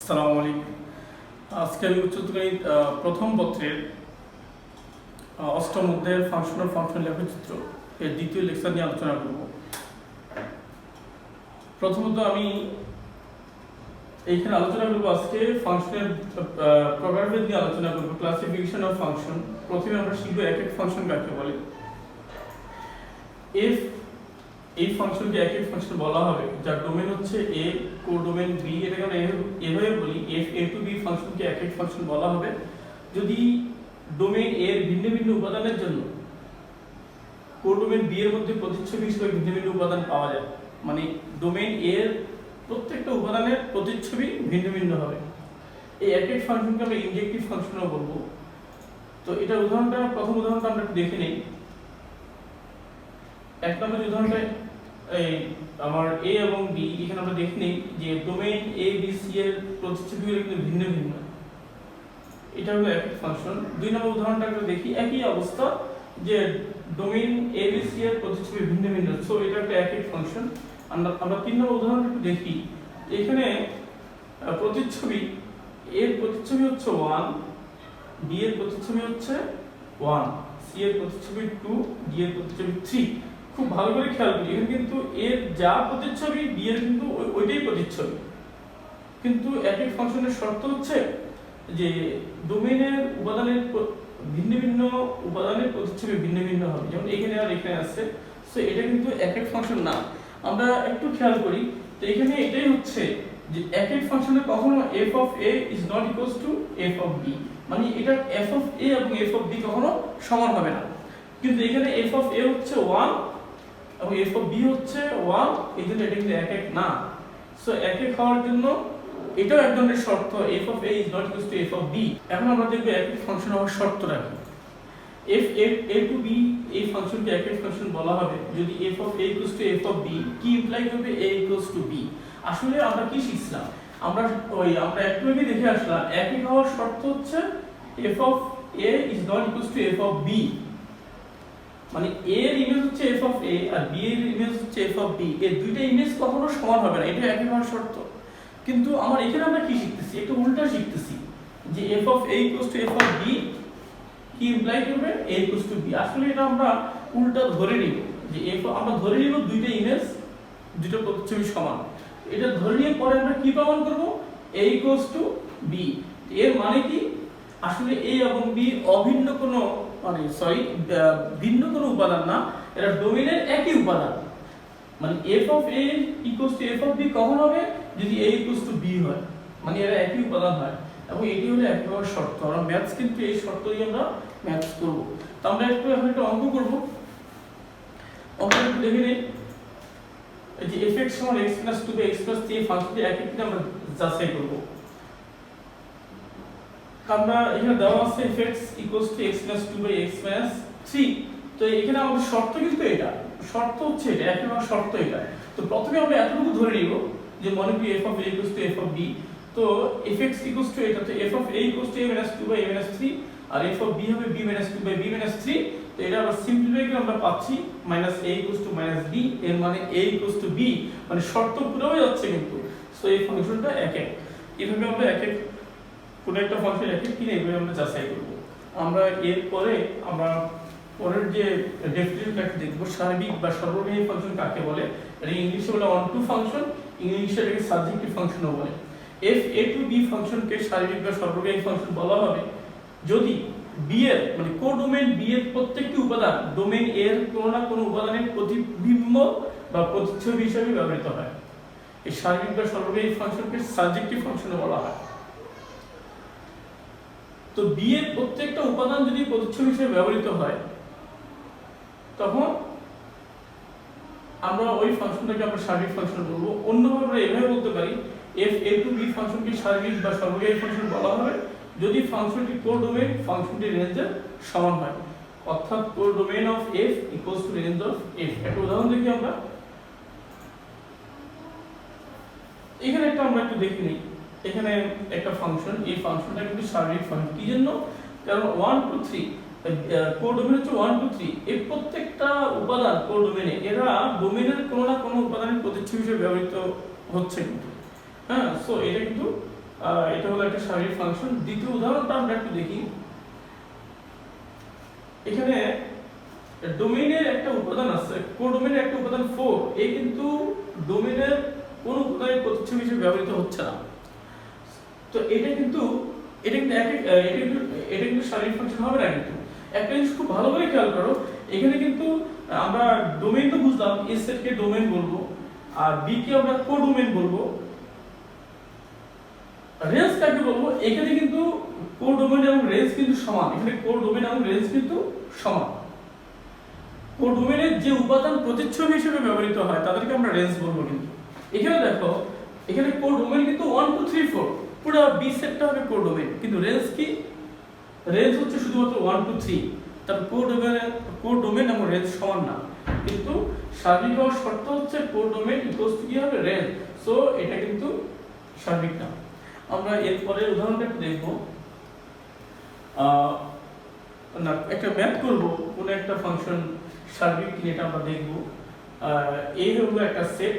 আসসালামু আলাইকুম। আজকে আমি উচ্চতর গণিত প্রথম পত্রের অষ্টম অধ্যায়ের ফাংশন ও ফাংশন লেখচিত্র এর দ্বিতীয় লেকচার নিয়ে আলোচনা করব। প্রথমত আমি এইখানে আলোচনা করব আজকে ফাংশনের প্রকারভেদ নিয়ে আলোচনা করব, ক্লাসিফিকেশন অফ ফাংশন। প্রথমে আমরা শিখব এক এক ফাংশন কাকে বলে। এফ এই ফাংশনকে এক এক ফাংশন বলা হবে যার ডোমেন হচ্ছে এ, কোডোমেন বি। এটাকে আমরা এভাবে বলি, এফ এ টু বি ফাংশনকে এক এক ফাংশন বলা হবে যদি ডোমেন এর ভিন্ন ভিন্ন উপাদানের জন্য কোডোমেন বি এর মধ্যে প্রতিচ্ছবি হিসেবে ভিন্ন ভিন্ন উপাদান পাওয়া যায়। মানে ডোমেন এর প্রত্যেকটা উপাদানের প্রতিচ্ছবি ভিন্ন ভিন্ন হবে। এই এক এক ফাংশনকে আমরা ইনজেক্টিভ ফাংশনও বলবো। তো এটা প্রথম উদাহরণটা আমরা একটু দেখে নেই। এক নম্বর উদাহরণটা এই আমার এ এবং বি, এখানে আমরা দেখে নিই যে ডোমেইন এ বি সি এর প্রতিচ্ছবিগুলো কিন্তু ভিন্ন ভিন্ন। এটা হলো এক ফাংশন। দুই নম্বর উদাহরণটা আমরা দেখি, একই অবস্থা যে ডোমেইন এ বি সি এর প্রতিচ্ছবি ভিন্ন ভিন্ন, সো এটা একটা এক ফাংশন। আমরা তিন নম্বর উদাহরণটা একটু দেখি। এখানে প্রতিচ্ছবি এর প্রতিচ্ছবি হচ্ছে 1, বি এর প্রতিচ্ছবি হচ্ছে 1, সি এর প্রতিচ্ছবি 2, ডি এর প্রতিচ্ছবি 3। খুব ভালো করে খেয়াল করি, এখানে কিন্তু এর যা প্রতিচ্ছবি বি এর কিন্তু ওইটাই প্রতিচ্ছবি। কিন্তু এক এক ফাংশনের শর্ত হচ্ছে যে ডোমেইনের উপাদানের ভিন্ন ভিন্ন উপাদানের প্রতিচ্ছবি ভিন্ন ভিন্ন হবে, যেমন এখানে আর এখানে আছে। সো এটা কিন্তু এক এক ফাংশন না। আমরা একটু খেয়াল করি, তো এখানে এটাই হচ্ছে যে এক এক ফাংশনে কখনো f of a is not equals to f of b, মানে এটা f of a এবং f of b কখনো সমান হবে না। কিন্তু এখানে f of a হচ্ছে 1 এবং f of b হচ্ছে 1, এইজন্য এটা কিন্তু এক এক না। সো এক এক হওয়ার জন্য এটাও এক ধরনের শর্ত, f of a is not equals to f of b। এখন আমরা দেখব এক এক ফাংশন হওয়ার শর্তটা কি। f a to b এই ফাংশনকে এক এক ফাংশন বলা হবে যদি f of a equals to f of b কি ইমপ্লাই করবে a equals to b। আসলে আমরা কি শিখছিলাম, আমরা একটু আগে দেখে আসলাম এক এক হওয়ার শর্ত হচ্ছে f of a is not equals to f of b, মানে a এর ইমেজ হচ্ছে f of a আর b এর ইমেজ হচ্ছে f of b, এই দুইটা ইমেজ কখনো সমান হবে না, এটা একই হওয়ার শর্ত। কিন্তু আমার এখানে আমরা কি শিখতেছি, একটু উল্টা শিখতেছি যে f of a equals to f of b কি ইমপ্লাই করবে a equals to b। আসলে এটা আমরা উল্টা ধরে নিব যে আমরা ধরে নিব দুইটা ইমেজ দুইটা প্রতিচ্ছবি সমান। এটা ধরে নিয়ে পরে আমরা কি প্রমাণ করব, a equals to b। এর মানে কি, আসলে a এবং b অভিন্ন কোনো ভিন্ন কোনো উপাদান না, এরা ডোমেইনের একই উপাদান। মানে f of a equals to f of b কখন হবে, যদি a equals to b হয়, মানে এরা একই উপাদান হয়। এবং এটি হলো এক প্রকার শর্ত। আমরা ম্যাথস কিন্তু এই শর্তই আমরা ম্যাথস করব। তো আমরা এখন একটা অঙ্ক করব। অঙ্কটা একটু দেখে নেই। এই যে fx সমান x + 2 x + 3 ফাংশনটি একই কিনা আমরা যাচাই করব। আমরা এখানে দেওয়া আছে fx = x + 2 x - 3। তো এখানে আমাদের শর্ত কিন্তু এটা, শর্ত হচ্ছে এটা, এক প্রকার শর্ত এটা। তো প্রথমে আমরা এতটুকু ধরে নিব যে মনে করি f of a = f of b। তো fx = এটা, তো f of a = a - 2 a - 3 R f of b হবে b - 2 b - 3। তো এটা আবার সিম্পলিফাই করে আমরা পাচ্ছি -a = -b, এর মানে a = b, মানে শর্ত পুরো হয়ে যাচ্ছে কিন্তু। সো এই ফাংশনটা এক এক, এভাবে আমরা এক এক কোন একটা ফাংশন এক এক কিনা এভাবে আমরা যাচাই করব। আমরা এরপরে আমরা পরের যে ডেফিনিশনটা দেখব, সার্বিক বা সর্বব্যাপী ফাংশন কাকে বলে। এটা ইংলিশে বলে অন টু ফাংশন, ইংলিশে এটাকে সাবজেক্টিভ ফাংশনও বলে। f a to b ফাংশনকে সার্বিক বা সর্বব্যাপী ফাংশন বলা হবে যদি b এর মানে কোডোমেইন b এর প্রত্যেকটি উপাদান ডোমেইন এর কোনো না কোনো উপাদানের প্রতিবিম্ব বা প্রতিচ্ছবি হিসেবে ব্যবহৃত হয়। এই সার্বিক বা সর্বব্যাপী ফাংশনকে সাবজেক্টিভ ফাংশনও বলা হয়। তো b এর প্রত্যেকটা উপাদান যদি প্রতিচ্ছবি হিসেবে ব্যবহৃত হয় তখন আমরা ওই ফাংশনটাকে আমরা সার্বিক ফাংশন বলবো। অন্যভাবে আমরা এভাবে বলতে পারি f a to b ফাংশনকে সার্বিক বা সর্বব্যাপী ফাংশন বলা হবে যদি ফাংশনটি কোডোমেইন ফাংশনটির রেঞ্জের সমান হয়, অর্থাৎ codomain of f equals to range of f। একটা উদাহরণ দেখি আমরা। এখানে আমরা একটু দেখে নিই। এখানে একটা ফাংশন, এই ফাংশনটা কিন্তু সার্বিক ফাংশন। কি জন্য? কারণ 1 2 3 কোডোমেইন হচ্ছে 1 2 3, এই প্রত্যেকটা উপাদান কোডোমেইনে এরা ডোমেইনের কোনো না কোনো উপাদানের প্রতিচ্ছবি হিসেবে ব্যবহৃত হচ্ছে কিন্তু। হ্যাঁ, সো এটা কিন্তু এটা হলো একটা শারীরিক ফাংশন। দ্বিতীয় উদাহরণটা আমরা একটু দেখি। এখানে ডোমেইনের একটা উপাদান আছে, কোডোমেইনের একটা উপাদান 4, এই কিন্তু ডোমেইনের কোন উপাদানের প্রতিচ্ছবি হিসেবে ব্যবহৃত হচ্ছে না। তো এটা কিন্তু শারীরিক ফাংশন হবে না। কিন্তু একটা জিনিস খুব ভালো করে খেয়াল করো, এখানে কিন্তু আমরা ডোমেইন তো বুঝলাম, এ সেটকে ডোমেইন বলবো আর বি কে আমরা কোডোমেইন বলবো। রেঞ্জ কাকে বলবো? এখানে কিন্তু কোডোমেইন এবং রেঞ্জ কিন্তু সমান, এখানে কোডোমেইন এবং রেঞ্জ কিন্তু সমান। কোডোমেইনের যে উপাদান প্রতিচ্ছবি হিসেবে ব্যবহৃত হয় তাদেরকে আমরা রেঞ্জ বলবো। কিন্তু এখানে দেখো, এখানে কোডোমেইন কিন্তু 1 2 3 4, পুরো বি সেটটা হবে কোডোমেইন, কিন্তু রেঞ্জ কি? রেঞ্জ হচ্ছে শুধুমাত্র 1 2 3। তার কোডোমেইন এবং রেঞ্জ সমান না, কিন্তু সার্বিক হওয়ার শর্ত হচ্ছে কোডোমেইন ইকুয়ালস টু কি হবে? রেঞ্জ। সো এটা কিন্তু সার্বিক না। আমরা এরপরে উদাহরণটা একটু দেখব। না, একটা ম্যাথ করব, কোন একটা ফাংশন সার্বিক কিনা এটা আমরা দেখব। এ হলো একটা সেট,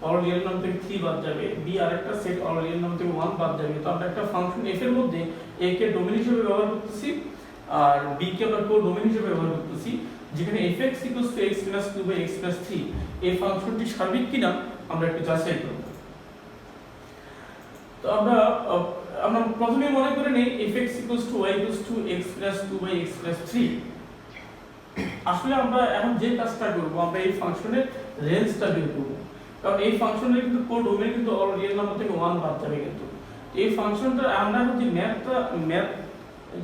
অল রিয়েল নাম্বার থেকে 3 বাদ যাবে, বি আরেকটা সেট, অল রিয়েল নাম্বার থেকে 1 বাদ যাবে। তো আমরা একটা ফাংশন এফ এর মধ্যে এ কে ডোমেইন হিসেবে ব্যবহার করতেছি আর বি কে আমরা কোডোমেইন হিসেবে ব্যবহার করতেছি, যেখানে fx = x + 2/x + 3 এই ফাংশনটি সার্বিক কিনা আমরা একটু যাচাই করব। তো আমরা প্রথমে মনে করে নেই fx = y = x + 2/x + 3। আসলে আমরা এখন যে কাজটা করব, আমরা এই ফাংশনের রেঞ্জটা বের করব, কারণ এই ফাংশনের কিন্তু কোডোমেইন কিন্তু অল রিয়েল নাম্বার থেকে 1 বাদ যাবে। কিন্তু এই ফাংশনটা আমরা যে ম্যাথ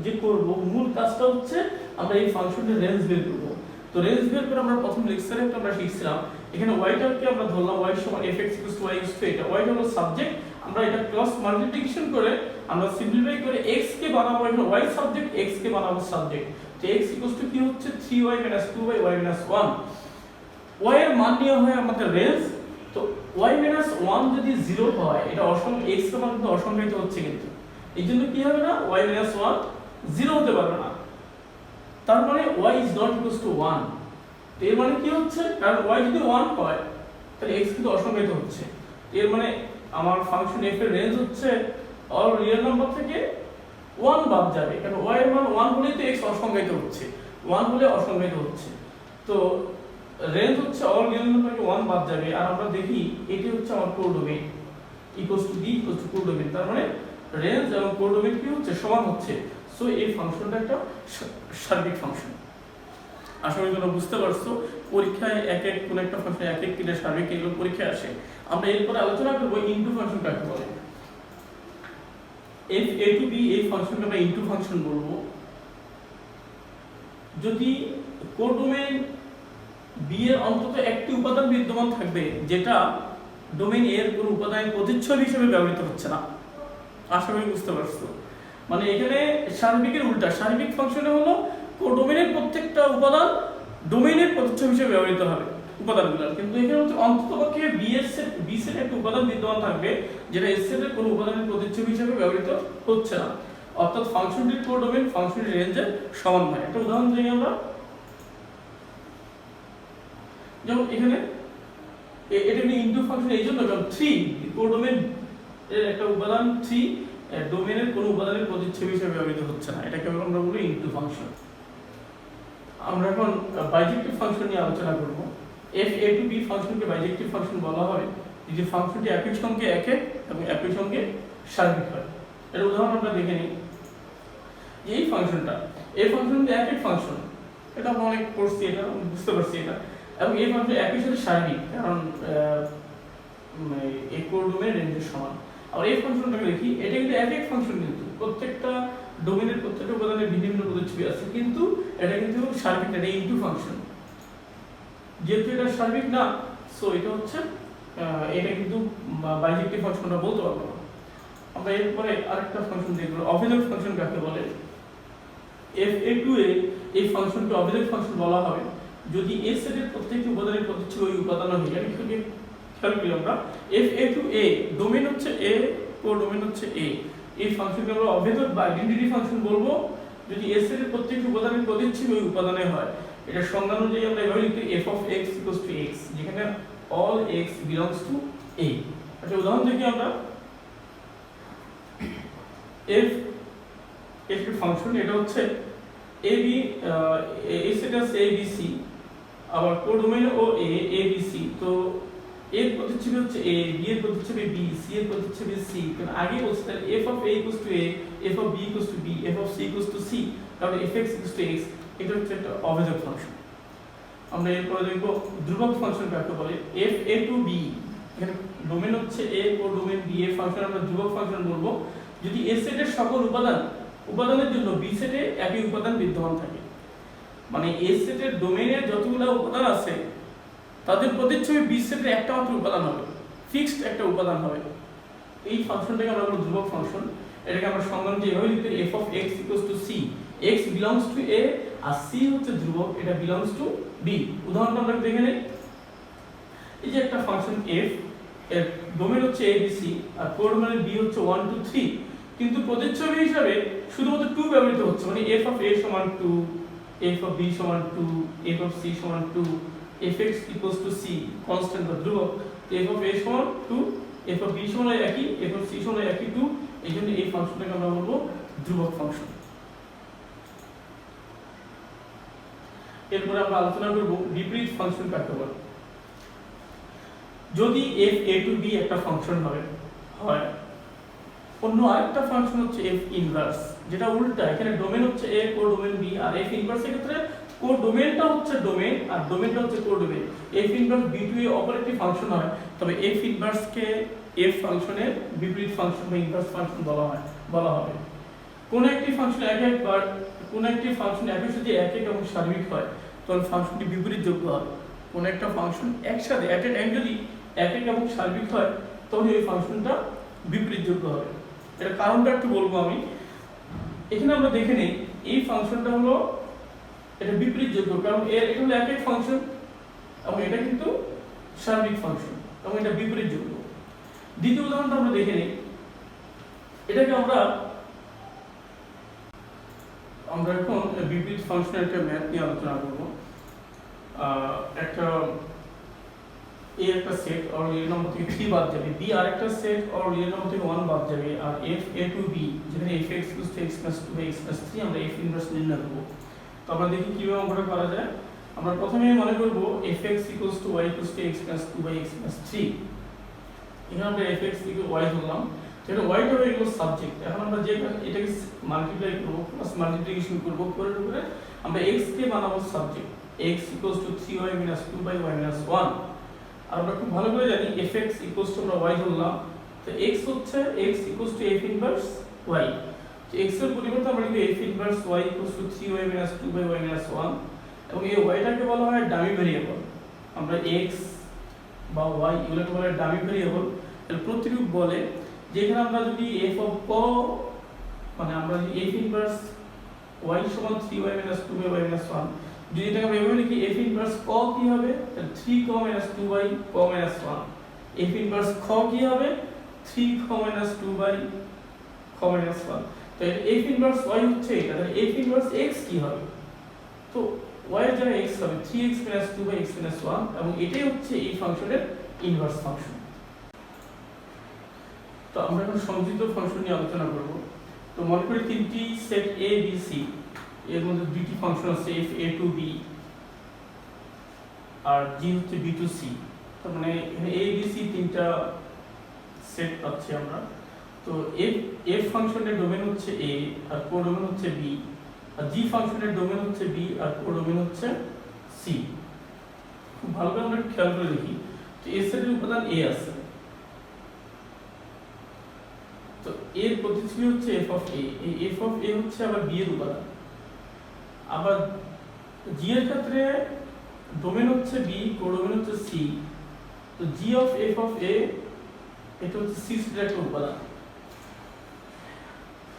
যে করব, মূল কাজটা হচ্ছে আমরা এই ফাংশনের রেঞ্জ বের করব। তো রেঞ্জ বের করে আমরা প্রথম লেকচারে আমরা শিখছিলাম, এখানে y-টাকে আমরা ধরলাম y = fx = y = এটা, y হলো সাবজেক্ট। আমরা এটা ক্রস মাল্টিপ্লিকেশন করে আমরা সিম্পলিফাই করে x কে বানাবো এখানে y সাবজেক্ট, x কে বানাবো সাবজেক্ট। তো x কি হচ্ছে 3y - 2y y - 1। y এর মান নিয়ে হয় আমাদের রেঞ্জ। তো y - 1 যদি 0 হয়, এটা x এর মান কিন্তু অসংজ্ঞায়িত হচ্ছে, কিন্তু এইজন্য কি হবে না, y - 1 0 হতে পারবে না। তার মানে y is not equals to 1। তো এর মানে কি হচ্ছে, কারণ y যদি 1 হয় তাহলে x কিন্তু অসংজ্ঞায়িত হচ্ছে। এর মানে আমার ফাংশন f এর রেঞ্জ হচ্ছে অল রিয়েল নাম্বার থেকে 1 বাদ যাবে, কারণ y এর মান 1 হলে তো x অসংজ্ঞায়িত হচ্ছে, 1 হলে অসংজ্ঞায়িত হচ্ছে। তো রেঞ্জ হচ্ছে অল রিয়েল নাম্বার থেকে 1 বাদ যাবে। আর আমরা দেখি এটি হচ্ছে আমার codomain, equals to b equals to codomain. তার মানে রেঞ্জ এবং কোডোমেইন কি হচ্ছে? সমান হচ্ছে। সো এই ফাংশনটা একটা সার্বিক ফাংশন। আশা করি তোমরা বুঝতে পারছো। পরীক্ষায় এক কোন একটা ফাংশন এক কিনা সার্বিক এগুলো পরীক্ষায় আসে। আমরা এরপরে আলোচনা করব ইনটু ফাংশন কাকে বলে। f a to b এই ফাংশনকে আমরা ইনটু ফাংশন বলবো। যদি কোডোমেইন b এর অন্তত একটি উপাদান বিদ্যমান থাকবে যেটা ডোমেইন a এর কোন উপাদানের প্রতিচ্ছবি হিসেবে ব্যবহৃত হচ্ছে না। আশা করি বুঝতে পারছো। মানে এখানে সার্বিকের উল্টা, সার্বিক ফাংশনে হলো কোডোমেইনের প্রত্যেকটা উপাদান ডোমেইনের প্রতিচ্ছবি হিসেবে ব্যবহৃত হবে উপাদানগুলো, কিন্তু এখানে হচ্ছে অন্ততপক্ষে বি সেট একটা উপাদান বিদ্যমান থাকবে যেটা এস সেটের কোনো উপাদানের প্রতিচ্ছবি হিসেবে ব্যবহৃত হচ্ছে না, অর্থাৎ ফাংশনটির কোডোমেইন ফাংশনটির রেঞ্জের সমান নয়। একটা উদাহরণ দিই আমরা, যেমন এখানে এটা কিন্তু ইনটু ফাংশন এই জন্য, কারণ 3 কোডোমেইন এর একটা উপাদান 3 ডোমেইনের কোনো উপাদানের প্রতিচ্ছবি হিসেবে ব্যবহৃত হচ্ছে না, এটাকে আমরা বলি ইনটু ফাংশন। আমরা এখন বাইজেক্টিভ ফাংশন নিয়ে আলোচনা করব। f a to b ফাংশনকে বাইজেক্টিভ ফাংশন বলা হয় যদি ফাংশনটি একই সঙ্গে একক এবং একই সঙ্গে সার্বিক হয়। এর উদাহরণ আমরা দেখে নিই। এই ফাংশনটা, এই ফাংশনটি একক ফাংশন, এটা আমরা অনেক পড়ছি, এটা বুঝতে পারছি এটা, এবং এই ফাংশন একই সাথে সার্বিক, কারণ এই কোডোমেইন রেঞ্জের সমান। আর এই ফাংশনটাকে দেখি, এটা কিন্তু একক ফাংশন, কিন্তু প্রত্যেকটা ডোমেইনের প্রত্যেকটা উপাদানের ভিন্ন প্রতিচ্ছবি আছে, কিন্তু এটা কিন্তু সার্বিক না, এটা ইনটু ফাংশন। যেহেতু এটা সার্বিক না, সো এটা হচ্ছে এটা কিন্তু বাইজেক্টিভ ফাংশন আমরা বলতে পারবো না। আমরা এরপরে আরেকটা ফাংশন দেখব, অভেদক ফাংশন কাকে বলে। f a to a এই ফাংশনকে অভেদক ফাংশন বলা হবে যদি a সেটের প্রত্যেকটি উপাদানের প্রতিচ্ছবি ওই উপাদান হয়। এটা কি খেয়াল করি আমরা, f a to a domain হচ্ছে a, কোডোমেইন হচ্ছে a। এই ফাংশনকে আমরা অভেদক বা আইডেন্টিটি ফাংশন বলবো যদি a সেটের প্রত্যেকটি উপাদানের প্রতিচ্ছবি ওই উপাদানে হয়। এটা সংজ্ঞা অনুযায়ী আমরা এভাবে লিখি f of x equals to x, যেখানে all x belongs to a। একটা উদাহরণ দেখি আমরা, এফ একটি ফাংশন, এটা হচ্ছে এ বি, এই সেট আছে এ বি সি, আবার codomain O A B C. তো এর প্রতিচ্ছবি হচ্ছে এ, বি এর প্রতিচ্ছবি বি, সি এর প্রতিচ্ছবি সি। কারণ আগে বলছে তাহলে F of A equals to A, F of B equals to B, F of C equals to C, তাহলে F X equals to X. এটা হচ্ছে একটা অভেদক ফাংশন। আমরা এরপরে দেখব ধ্রুবক ফাংশন কাকে বলে। এফ এ টু বি, এখানে ডোমেন হচ্ছে এ ও ডোমেন বি, এর ফাংশন আমরা ধ্রুবক ফাংশন বলবো যদি এ সেটের সকল উপাদানের জন্য বি সেটে একই উপাদান বিদ্যমান থাকে। মানে এ সেটের ডোমেইনের যতগুলো উপাদান আছে তাদের প্রতিচ্ছবি বি সেটের একটা মাত্র উপাদান হবে, ফিক্সড একটা উপাদান হবে। এই ফাংশনটাকে আমরা বলবো ধ্রুবক ফাংশন। এটাকে আমরা সংজ্ঞা দিয়ে এভাবে লিখতে F of X equals to C, X belongs to A আর সি হচ্ছে ধ্রুবক, এটা বিলংস টু বি। উদাহরণটা আমরা দেখে নেই। এই যে একটা ফাংশন এফ, এর ডোমেইন হচ্ছে A B C R codomain B হচ্ছে 1 2 3, কিন্তু প্রতিচ্ছবি হিসাবে শুধুমাত্র 2 ব্যবহৃত হচ্ছে। মানে এফ অফ এ সমান 2, এফ অফ বি সমান 2, এফ অফ সি সমান 2, F X equals to C constant বা ধ্রুবক। তো এফ অফ এ সমান 2, এফ অফ বি সমান একই, এফ অফ সি সমান একই 2। এই জন্য এই ফাংশনটাকে আমরা বলবো ধ্রুবক ফাংশন। এরপরে আমরা আলোচনা করব বিপরীত ফাংশন কাকে বলে। যদি এফ এ টু বি একটা ফাংশন হয়, অন্য আরেকটা ফাংশন হচ্ছে এফ ইনভার্স, যেটা উল্টা। এখানে ডোমেন হচ্ছে এ, কোডোমেইন বি, আর এফ ইনভার্স এর ক্ষেত্রে কোডোমেইনটা হচ্ছে ডোমেইন আর ডোমেইনটা হচ্ছে codomain. F inverse B to A অপর একটি ফাংশন হয়, তবে এফ ইনভার্সকে এফ ফাংশনের বিপরীত ফাংশন বা ইনভার্স ফাংশন বলা হবে। কোন একটি ফাংশন একই সাথে এক এক এবং সার্বিক হয় তখন ফাংশনটি বিপরীতযোগ্য হবে। কোন একটা ফাংশন একসাথে অ্যাট এ টাইম যদি এক এক এবং সার্বিক হয় তখন এই ফাংশনটা বিপরীতযোগ্য হবে। এর কারণটা একটু বলবো আমি। এখানে আমরা দেখে নেই এই ফাংশনটা হলো এটা বিপরীতযোগ্য, কারণ এটা হলো এক এক ফাংশন এবং এটা কিন্তু সার্বিক ফাংশন এবং এটা বিপরীতযোগ্য। দ্বিতীয় উদাহরণটা আমরা দেখে নেই। এটাকে আমরা এখন বিপরীত ফাংশনের একটা ম্যাথ নিয়ে আলোচনা করব। একটা এ একটা সেট আর এর নম্বর থেকে 3 বাদ যাবে, বি আর একটা সেট আর এর নম্বর থেকে 1 বাদ যাবে, আর এফ এ টু বি যেখানে F X equals to X plus 2 by X plus 3 আমরা এফ ইনভার্স নির্ণয় করব। তো আমরা দেখি কিভাবে অঙ্কটা করা যায়। আমরা প্রথমে মনে করব F X equals to Y equals to X plus 2 by X plus 3। এখানে আমরা এফ এক্স ইকুয়াল ওয়াই ধরলাম, যেটা ওয়াইটা হয়ে গেল সাবজেক্ট। এখন আমরা যে এটাকে মাল্টিপ্লাই করব, প্লাস মাল্টিপ্লিকেশন করব, করে আমরা এক্স কে বানাবো subject, X equals to 3y minus 2 by y minus 1। আর আমরা খুব ভালো করে জানি fx ইকুয়ালস টু আমরা y ধরলাম, তো x হচ্ছে x equals to f inverse y। তো x এর পরিবর্তে আমরা লিখব f inverse y equals to 3y minus 2 by y minus 1, এবং এই y টাকে বলা হয় ডামি ভেরিয়েবল। আমরা x বা y এগুলোকে বলা হয় ডামি ভেরিয়েবল। এর প্রতিরূপ বলে যেখানে আমরা যদি f অফ ক, মানে আমরা যদি f ইনভার্স y সমান 3y minus 2 by y minus 1, যদি এটাকে আমরা এভাবে লিখি f ইনভার্স ক কি হবে, তাহলে 3 ক minus 2 বাই ক minus 1। f ইনভার্স খ কি হবে, 3 ক minus 2 বাই খ minus 1। তাহলে f ইনভার্স y হচ্ছে এটা, তাহলে f ইনভার্স x কি হবে, তো y এর জায়গায় x হবে 3x minus 2 by x minus 1, এবং এটাই হচ্ছে এই ফাংশনের ইনভার্স ফাংশন। তো আমরা এখন সংযোজিত ফাংশন নিয়ে আলোচনা করব। তো মনে করি তিনটি সেট a b c, এর মধ্যে দুইটি ফাংশন আছে f a to b R g হচ্ছে b to c। তার মানে এখানে a b c তিনটা সেট পাচ্ছি আমরা। তো f ফাংশনের ডোমেইন হচ্ছে a আর কোডোমেইন হচ্ছে b, আর g ফাংশনের ডোমেইন হচ্ছে b আর কোডোমেইন হচ্ছে c। খুব ভালো করে আমরা খেয়াল করে দেখি। তো a সেটের উপাদান a আছে, তো এর প্রতিচ্ছবি হচ্ছে f of a, এই f of a হচ্ছে আবার b এর উপাদান। আবার g এর ক্ষেত্রে ডোমেইন হচ্ছে b, কোডোমেইন হচ্ছে c, তো g of f of a এটা হচ্ছে c সেটের একটা উপাদান।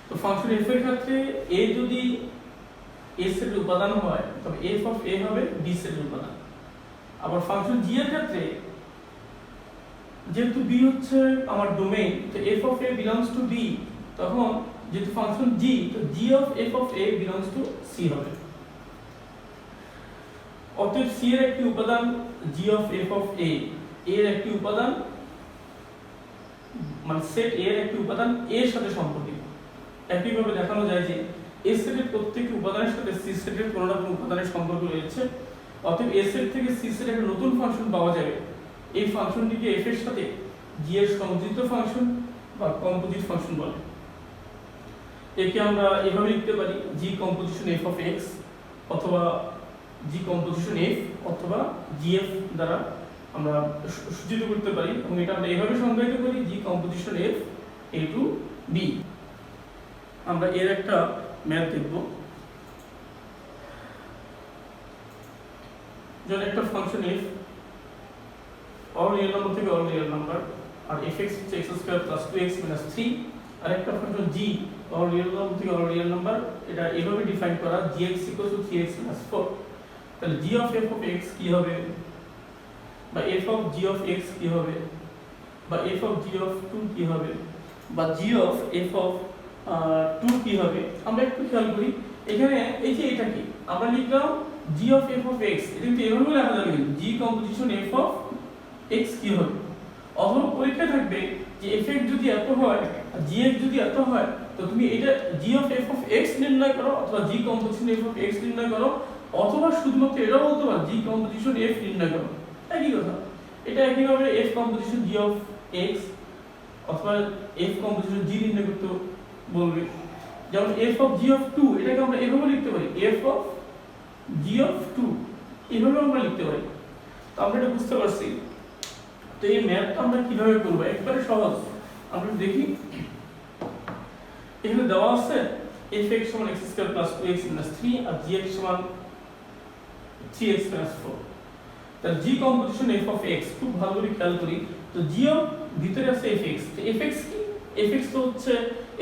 তো ফাংশন f এর ক্ষেত্রে a যদি a সেটের উপাদান হয় তবে f of a হবে b সেটের উপাদান। আবার ফাংশন g এর ক্ষেত্রে যেহেতু b হচ্ছে আমার ডোমেইন, তো f of a belongs to b, তখন যেহেতু ফাংশন g, তো g of f of a belongs to c হবে। অতএব c এর একটি উপাদান g of f of a এর একটি উপাদান, মানে সেট a এর একটি উপাদান a এর সাথে সম্পর্কিত। একইভাবে দেখানো যায় যে এ সেটের প্রত্যেকটি উপাদানের সাথে সি সেটের কোনো না কোনো উপাদানের সম্পর্ক রয়েছে। অতএব এ সেট থেকে সি সেটের একটা নতুন ফাংশন পাওয়া যাবে। এই ফাংশনটিকে এফ এর সাথে জি এর সংযোজিত ফাংশন বা কম্পোজিট ফাংশন বলে। একে আমরা এভাবে লিখতে পারি জি কম্পোজিশন এফ অফ এক্স, অথবা জি কম্পোজিশন এফ, অথবা জিএফ দ্বারা আমরা সূচিত করতে পারি, এবং এটা আমরা এভাবে সংজ্ঞায়িত করি G composition F A to B. আমরা এর একটা ম্যাথ দেখব। যেমন একটা function F all real number থেকে অল রিয়েল নাম্বার, আর এফ এক্স হচ্ছে X square plus 2x minus 3, আর একটা function G all real number থেকে অল রিয়েল নাম্বার, এটা এভাবে ডিফাইন করা gx 3x 4। তাহলে g of f of x কি হবে, বা f of g of x কি হবে, বা f অফ g অফ 2 কি হবে, বা g অফ f অফ 2 কি হবে। আমরা একটু খেয়াল করি এখানে এই যে এটা কি আমরা লিখলাম g of f of x, এটা কিন্তু এভাবে লেখা যাবে g composition f of x কি হবে। অথবা পরীক্ষা থাকবে যে f(x) যদি এত হয় আর gx যদি এত হয়, তো তুমি এটা g of f of x নির্ণয় করো, অথবা g composition f of x নির্ণয় করো, অথবা শুধুমাত্র এটাও বলতে পারো g কম্পোজিশন f নির্ণয় করো। একই কথা, এটা একইভাবে f composition g of x অথবা f কম্পোজিশন g নির্ণয় করতে বলবে। যেমন f অফ g অফ 2, এটাকে আমরা এভাবে লিখতে পারি f অফ g অফ 2, এভাবে আমরা লিখতে পারি। তো আমরা এটা বুঝতে পারছি। তো এই ম্যাথটা আমরা কিভাবে করব, একবারে সহজ। আমরা দেখি এখানে দেওয়া আছে fx সমান x square plus 2x minus 3 আর gx সমান 3x মাইনাস 4। তাহলে g composition f of x খুব ভালো করে খেয়াল করি। তো g অফ ভিতরে আছে fx, তো fx কি, fx তো হচ্ছে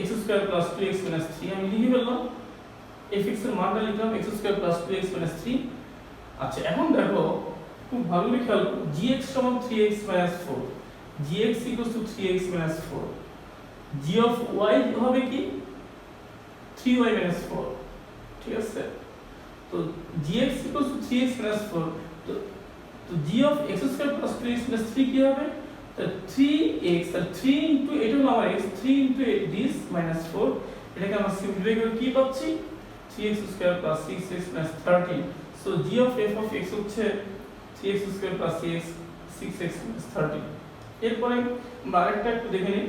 x square plus 2x minus 3, আমি লিখে ফেললাম fx এর মানটা লিখলাম x square plus 2x minus 3। আচ্ছা এখন দেখো খুব ভালো করে খেয়াল করো, gx সমান 3x minus 4, gx 3x minus 4, g of y হবে কি 3y মাইনাস 4, ঠিক আছে। তো gx 3x মাইনাস 4, তো g of x square plus 2x minus 3 কি হবে, তো 3x, তাহলে 3 ইনটু এটা হলো আমার x, 3 ইনটু this মাইনাস 4, এটাকে আমরা সিম্পলিফাই করে কি পাচ্ছি 3x square plus 6x minus 13। So g of f of x হচ্ছে 3x square plus 6x minus 13। এরপরে আমরা আরেকটা একটু দেখে নিই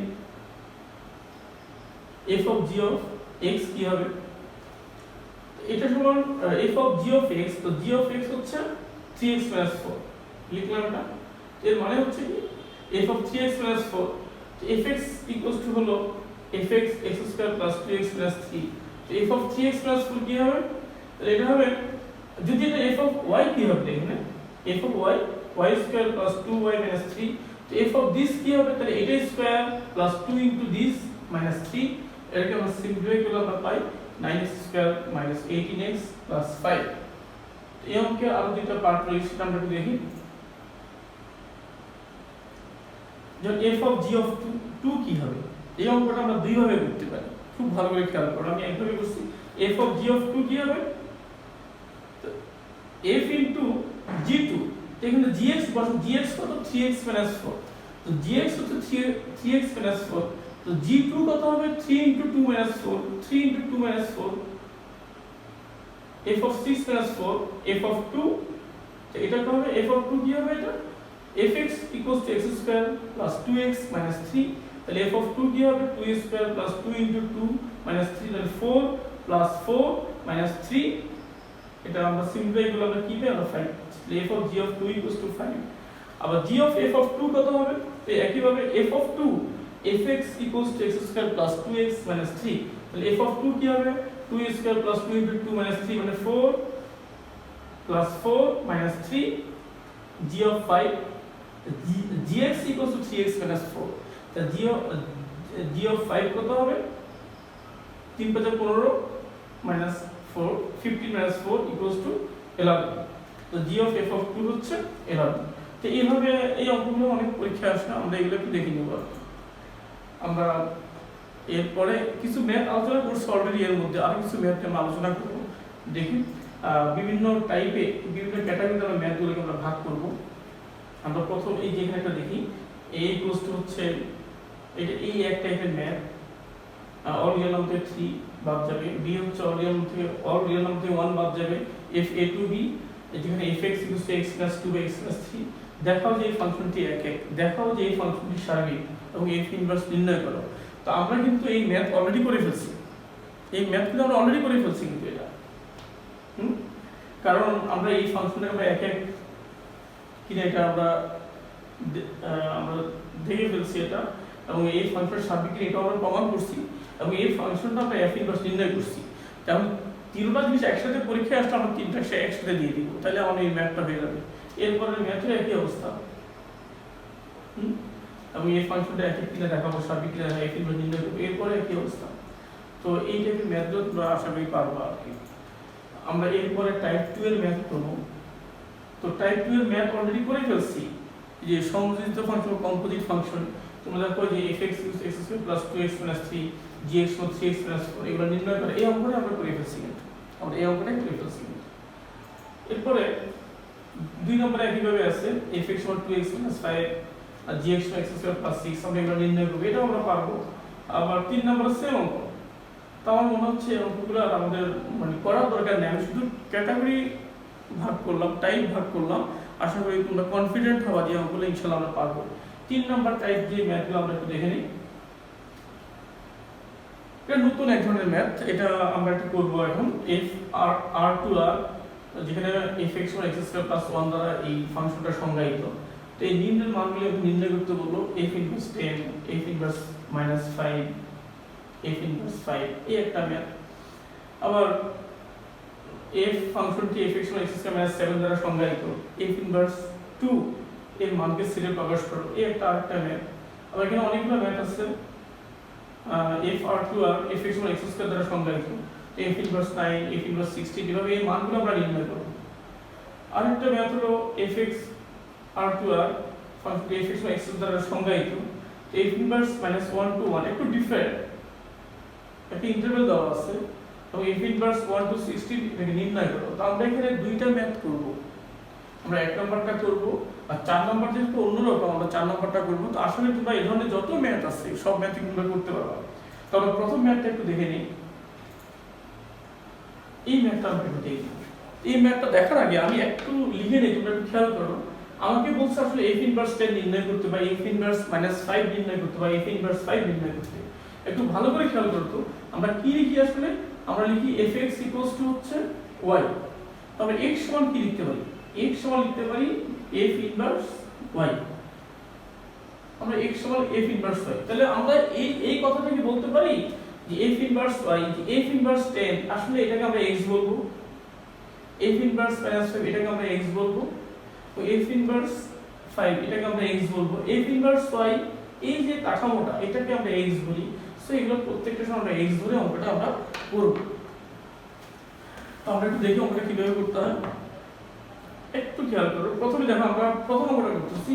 f of g of x কি হবে। এটা সমান f of g of x, তো g অফ x হচ্ছে 3x মাইনাস 4, লিখলাম এটা। এর মানে হচ্ছে কি f অফ 3x মাইনাস 4, তো fx ইকুয়ালস টু হলো fx x square plus 2x minus 3। তো f অফ 3x মাইনাস 4 কি হবে, তাহলে এটা হবে, যদি এটা f অফ y কি হবে এখানে f of y y square plus 2y minus 3, তো f অফ দিস কি হবে, তাহলে এটা square plus 2 into this minus 3, এটাকে আমরা সিম্পলিফাই করলে আমরা পাই 9x square minus 18x plus 5। এই অঙ্কে আরো দুটো পার্ট রয়েছে, সেটা আমরা একটু দেখি। যখন f অফ g অফ 2 কি হবে, এই অঙ্কটা আমরা দুই ভাবে করতে পারি, খুব ভালো করে খেয়াল করো। আমি একভাবে করছি, f অফ g অফ 2 কি হবে, তো f ইনটু g2, এখানে gx বসো, gx কত 3x মাইনাস 4, তো gx হচ্ছে 3x মাইনাস 4, তো g2 কত হবে 3 into 2 minus 4, 3 into 2 minus 4, f of 6 minus 4, f of 2, তো এটা কত হবে, f অফ 2 কি হবে, এটা fx equals to x square plus 2x minus 3, তাহলে f অফ 2 কি হবে 2 স্কয়ার প্লাস 2 ইনটু 2 মাইনাস 3, তাহলে 4 প্লাস 4 মাইনাস 3, এটা আমরা সিম্পলিফাই করলে আমরা কি পাই, আমরা 5, তাহলে f of g of 2 equals to 5। আবার g অফ f অফ 2 কত হবে, তো একই ভাবে f of 2 fx equals to x square plus 2x minus 3, তাহলে f অফ 2 কি হবে 2 স্কয়ার প্লাস 2 ইনটু 2 মাইনাস 3, মানে 4 plus 4 minus 3, g of 5, gx equals to 3x minus 4, তাহলে g অফ 5 কত হবে 3 5 15 মাইনাস 4, 15 মাইনাস 4 ইকুয়ালস টু 11, তো g of f of 2 হচ্ছে 11। তো এইভাবে এই অঙ্কগুলো অনেক পরীক্ষা আসে, আমরা এগুলো একটু দেখে নেব। আমরা এরপরে কিছু ম্যাথ আলোচনা করছি অলরেডি, এর মধ্যে আরো কিছু ম্যাথ আমরা আলোচনা করব। দেখি বিভিন্ন টাইপে বিভিন্ন ক্যাটাগরিতে আমরা ম্যাথগুলোকে আমরা ভাগ করব। আমরা প্রথম এই যেখানে একটা দেখি a ইকুয়ালস টু হচ্ছে এটা এই এক টাইপের ম্যাথ, অল রিয়েল নাম্বার থেকে 3 বাদ যাবে, b হচ্ছে অল রিয়েল নাম্বার থেকে 1 বাদ যাবে, f a to b যেখানে fx = x + 2 বা x + 3। দেখাও যে এই ফাংশনটি দেখাও যে এই ফাংশনটি সার্বিক এবং f ইনভার্স নির্ণয় করো। তো আমরা কিন্তু এই ম্যাথ অলরেডি করে ফেলছি, কিন্তু এটা কারণ আমরা এই ফাংশনে আমরা কিনা এটা আমরা দেখে ফেলছি এটা, এবং এই ফাংশনের সার্বিক এটা আমরা প্রমাণ করছি, এবং এই ফাংশনটা আমরা f ইনভার্স নির্ণয় করছি। কারণ তিনটা জিনিস একসাথে পরীক্ষায় আসলে আমরা তিনটা একসাথে দিয়ে দিব, তাহলে আমাদের এই ম্যাথটা হয়ে যাবে। এরপরে ম্যাথের একই অবস্থা, এবং এই ফাংশনটা একই কিনা দেখাবো, সার্বিক কিনা f ইনভার্স নির্ণয় করবো, এরপরে একই অবস্থা। তো এই টাইপের ম্যাথগুলো তোমরা আশা করি পারবো আর কি। আমরা এরপরে টাইপ 2 এর ম্যাথ করব। তো টাইপ 2 এর ম্যাথ অলরেডি করে ফেলছি, যে সংযোজিত ফাংশন, কম্পোজিট ফাংশন। তোমরা দেখো যে fx = x² + 2x - 3 gx = 3x - 4 এগুলো নির্ণয় করে এই অঙ্কটা আমরা করে ফেলছি, এরপরে 2 নম্বরে একইভাবে আছে fx = 2x - 5 আর gx = x² + 6 আমরা এগুলো নির্ণয় করব, এটাও আমরা পারবো। আবার 3 নম্বরে সেম অঙ্ক। তো আমার মনে হচ্ছে অঙ্কগুলো আর আমাদের করার দরকার নেই, আমি শুধু ক্যাটাগরি ভাগ করলাম, টাইপ ভাগ করলাম। আশা করি তোমরা কনফিডেন্ট হবা যে অঙ্কগুলো ইনশাআল্লাহ আমরা পারবো। 3 নাম্বার টাইপ যে ম্যাথগুলো আমরা একটু দেখে নিই। এটা নতুন এক ধরনের ম্যাথ, এটা আমরা একটু করব এখন। f r to r যেখানে fx = x² + 1 দ্বারা এই ফাংশনটা সংজ্ঞায়িত। তো এই নিম্নের মানগুলো নির্ণয় করতে বলবো, f inverse 10, f inverse -5, f inverse 5, এই একটা ম্যাথ। আবার f ফাংশনটি fx = x² - 7 দ্বারা সংজ্ঞায়িত, f ইনভার্স 2 এর মানকে সেটে প্রকাশ করো, এই একটা আরেকটা ম্যাথ। আবার এখানে অনেকগুলো ম্যাথ আছে। f r to r fx = x² দ্বারা সংজ্ঞায়িত, f ইনভার্স 9, f ইনভার্স 16 এভাবে এই মানগুলো আমরা নির্ণয় করব। আরেকটা ম্যাথ হলো fx r to r ফাংশনটি fx = x দ্বারা সংজ্ঞায়িত, f ইনভার্স -1 to 1 একটু ডিফারেন্ট, একটা ইন্টারভ্যাল দেওয়া আছে, এবং f ইনভার্স 1 to 16 এটাকে নির্ণয় করো। তো আমরা এখানে দুইটা ম্যাথ করব, আমরা 1 নম্বরটা করব, আর 4 নম্বর যেহেতু অন্যরকম আমরা 4 নম্বরটা করব। তো আসলে তোমরা এই ধরনের যত ম্যাথ আছে সব ম্যাথ তোমরা করতে পারবে। তো আমরা প্রথম ম্যাথটা একটু দেখে নিই। এই ম্যাথটা আমরা একটু দেখি। এই ম্যাথটা দেখার আগে আমি একটু লিখে নিই, তোমরা একটু খেয়াল করো। আমাকে বলছে আসলে f ইনভার্স 10 নির্ণয় করতে, বা f ইনভার্স -5 নির্ণয় করতে, বা f ইনভার্স 5 নির্ণয় করতে। একটু ভালো করে খেয়াল করো তো, আমরা কি লিখি আসলে? আমরা লিখি fx = হচ্ছে y। তবে x সমান কি লিখতে পারি? x সমান লিখতে পারি f ইনভার্স y। আমরা x সমান f ইনভার্স y, তাহলে আমরা এই কথাটা কি বলতে পারি যে f inverse y, f inverse 10 আসলে এটাকে আমরা x বলবো, f ইনভার্স -5 এটাকে আমরা x বলবো, তো f ইনভার্স 5 এটাকে আমরা x বলবো, f ইনভার্স y এই যে কাঠামোটা এটাকে আমরা x বলি। সো এগুলো প্রত্যেকটা সময় আমরা x ধরে অঙ্কটা আমরা করব। তো আমরা একটু দেখি অঙ্কটা কিভাবে করতে হয়, একটু খেয়াল করো। প্রথমে দেখো আমরা প্রথম অঙ্কটা করতেছি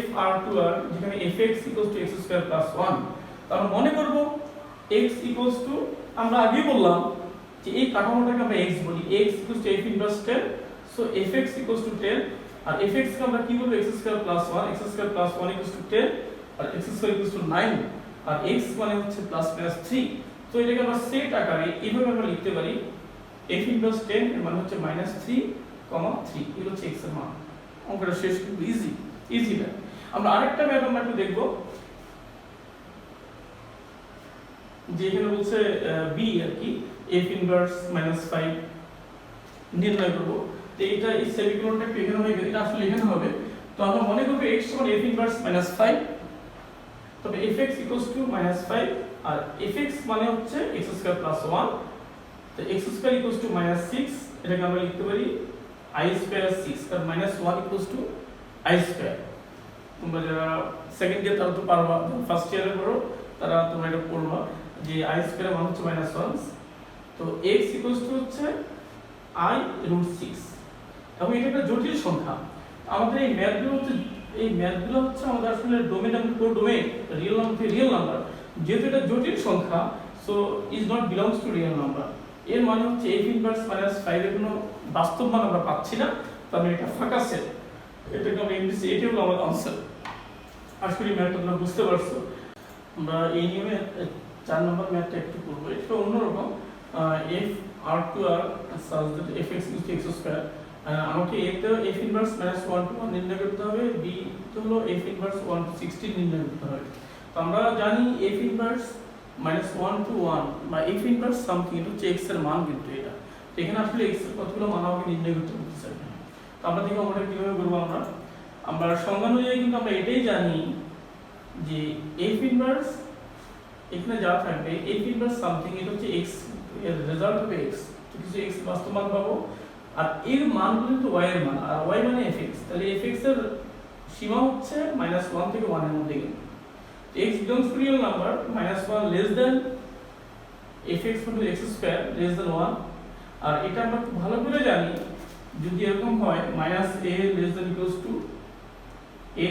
f r to r যেখানে fx = x² + 1। তাহলে মনে করব x = আমরা আগেই বললাম যে এই কাঠামোটাকে আমরা x বলি, x = f inverse 10। So fx = 10, আর fx কে আমরা কি বলবো? x² + 1, x² + 1 = 10, আর x² = 9, আর x মানে হচ্ছে +-3। তো এটাকে আমরা সেট আকারে এইভাবে আমরা লিখতে পারি, f ইনভার্স 10 এর মানে হচ্ছে -3, 3 এগুলো হচ্ছে x এর মান। অঙ্কটা শেষ, কিন্তু ইজি না। আমরা আরেকটা ম্যাথ আমরা একটু দেখব, যে এখানে বলছে b আর কি, f ইনভার্স -5 নির্ণয় করব। তো এটা এই সেমিকোলনটা একটু এখানে হয়ে গেছে, এটা আসলে এখানে হবে। তো আমরা মনে করব x সমান f ইনভার্স -5, তবে fx = -5, আর fx মানে হচ্ছে x² + 1। তো x² = -6, এটাকে আমরা লিখতে পারি i² 6, আর -1 = i²। তোমরা যারা সেকেন্ড ইয়ার তারা তো পারবা, ফার্স্ট ইয়ারে পড়ো তারা তোমরা এটা পড়বা যে i² মানে হচ্ছে -1। তো x হচ্ছে i√6, এবং এটা একটা জটিল সংখ্যা। আমাদের এই ম্যাথগুলো হচ্ছে আমাদের আসলে ডোমেন এবং কোডোমেন, রিয়েল নাম্বার থেকে রিয়েল নাম্বার। যেহেতু এটা জটিল সংখ্যা, so is not belongs to real number. এর মানে হচ্ছে f ইনভার্স -5 এর কোনো বাস্তব মান আমরা পাচ্ছি না, তাহলে এটা ফাঁকা সেট, এটাকে আমরা এমডিসি, এটাই হলো আমাদের আনসার। আশা করি ম্যাথটা তোমরা বুঝতে পারছো। আমরা এই নিয়মে 4 নম্বর ম্যাথটা একটু করবো, এটা অন্যরকম। f r to r such that fx is to x square, আমাকে a তে f ইনভার্স -1 to 1 নির্ণয় করতে হবে, b তে হলো f ইনভার্স 1 to 16 নির্ণয় করতে হবে। তো আমরা জানি f ইনভার্স -1 to 1 বা f ইনভার্স সামথিং, এটা হচ্ছে x এর মান, কিন্তু এটা তো এখানে আসলে x এর কতগুলো মান আমাকে নির্ণয় করতে বলতেছে। তো আমরা দেখি আমরা কিভাবে করব। আমরা সংজ্ঞা অনুযায়ী কিন্তু আমরা এটাই জানি যে f ইনভার্স এখানে যা থাকবে f ইনভার্স সামথিং, এটা হচ্ছে x, এর রেজাল্ট হবে x, তো কিছু x বাস্তব মান পাবো, আর এর মান কিন্তু y এর মান, আর y মানে fx, তাহলে fx এর সীমা হচ্ছে -1 থেকে 1 এর মধ্যে। কিন্তু x belongs to real number, -1 less then fx into x square less দেন 1, আর এটা আমরা খুব ভালো করে জানি যদি এরকম হয় -a less than equals to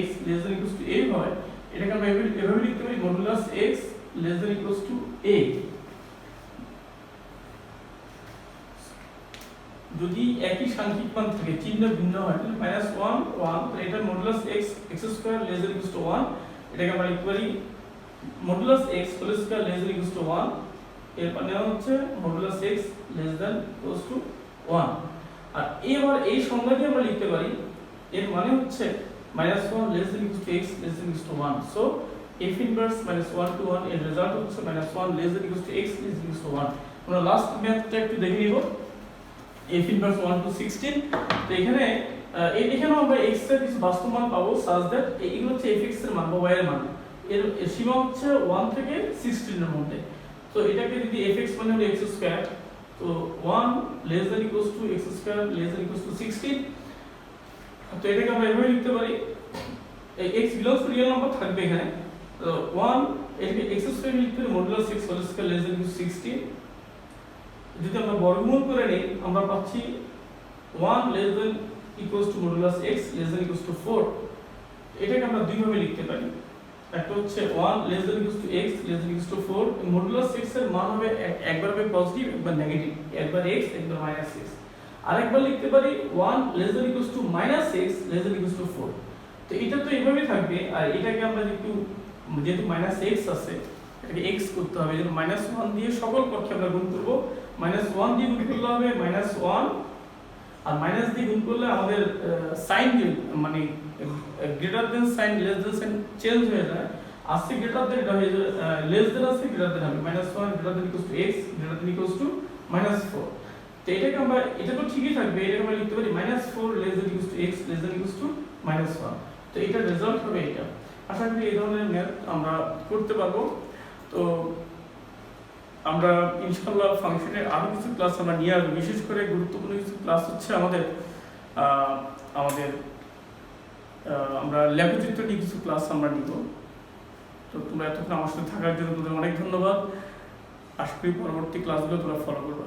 x less than equals two a হয়, এটাকে আমরা এভাবে লিখতে পারি modulus x less than equals two a। যদি একই সাংখ্যিক মান থাকে, চিহ্ন ভিন্ন হয়, তাহলে -1 1, তাহলে এটা modulus x x square less than equals to 1, এটাকে আমরা লিখতে পারি modulus x whole square less than equals to 1, এর মানে হচ্ছে modulus x less than equals to 1। আর এবার এই সংজ্ঞাটি আমরা লিখতে পারি, এর মানে হচ্ছে -1 less than equals to x less than equals to 1, so f inverse -1 to 1 এর রেজাল্ট হচ্ছে -1 less than equals to x less than equals to 1। আমরা লাস্ট ম্যাথটা একটু দেখে নিব, f ইনভার্স 1 to 16। তো এখানে এখানেও আমরা x এর কিছু বাস্তব মান পাবো, সাজ দ্যাট এগুলো হচ্ছে fx এর মান বা y এর মান, এর সীমা হচ্ছে 1 থেকে 16 এর মধ্যে। তো এটাকে যদি fx মানে হলো x স্কয়ার, তো 1 less than equals to x square less than equals to 16, তো এটাকে আমরা এভাবে লিখতে পারি, এই x belongs to real number থাকবে এখানে, তো 1 এটাকে x স্কয়ার লিখতে পারি modulus x whole square less than equals to 16। যদি আমরা বর্গমূল করে নেই, আমরা পাচ্ছি 1 less than equals to modulus x less than equals to 4। এটাকে আমরা দুই ভাবে লিখতে পারি, একটা হচ্ছে 1 less than equals to x less than equals to 4, modulus x এর মান হবে একবার হবে পজিটিভ একবার নেগেটিভ, একবার x একবার -x। আরেকবার লিখতে পারি 1 less than equals to -x less than equals to 4। তো এটা তো এইভাবেই থাকবে, আর এটাকে আমরা একটু যেহেতু -x আছে এটাকে x করতে হবে, এজন্য -1 দিয়ে সকল পক্ষে আমরা গুণ করব, -1 দিয়ে গুণ করলে হবে -1, আর মাইনাস দিয়ে গুণ করলে আমাদের সাইন মানে greater than sign less than sign change হয়ে যায়, আসছে গ্রেটার দেন এটা হয়ে যায় লেস দেন আসছে গ্রেটার দেন হবে -1 greater than equals to x greater than equals to -4। তো এটাকে আমরা, এটা তো ঠিকই থাকবে, এটাকে আমরা লিখতে পারি -4 less than equals to x less than equals to -1। তো এটার রেজাল্ট হবে এটা। আশা করি এই ধরনের ম্যাথ আমরা করতে পারবো। তো আমরা ইনশাআল্লাহ ফাংশনের আরো কিছু ক্লাস আমরা নিয়ে আসবো, বিশেষ করে গুরুত্বপূর্ণ কিছু ক্লাস হচ্ছে আমাদের আমরা লেখচিত্র নিয়ে কিছু ক্লাস আমরা নিব। তো তোমরা এতক্ষণ আমার সাথে থাকার জন্য তোমাদের অনেক ধন্যবাদ। আশা করি পরবর্তী ক্লাসগুলো তোমরা ফলো করবে।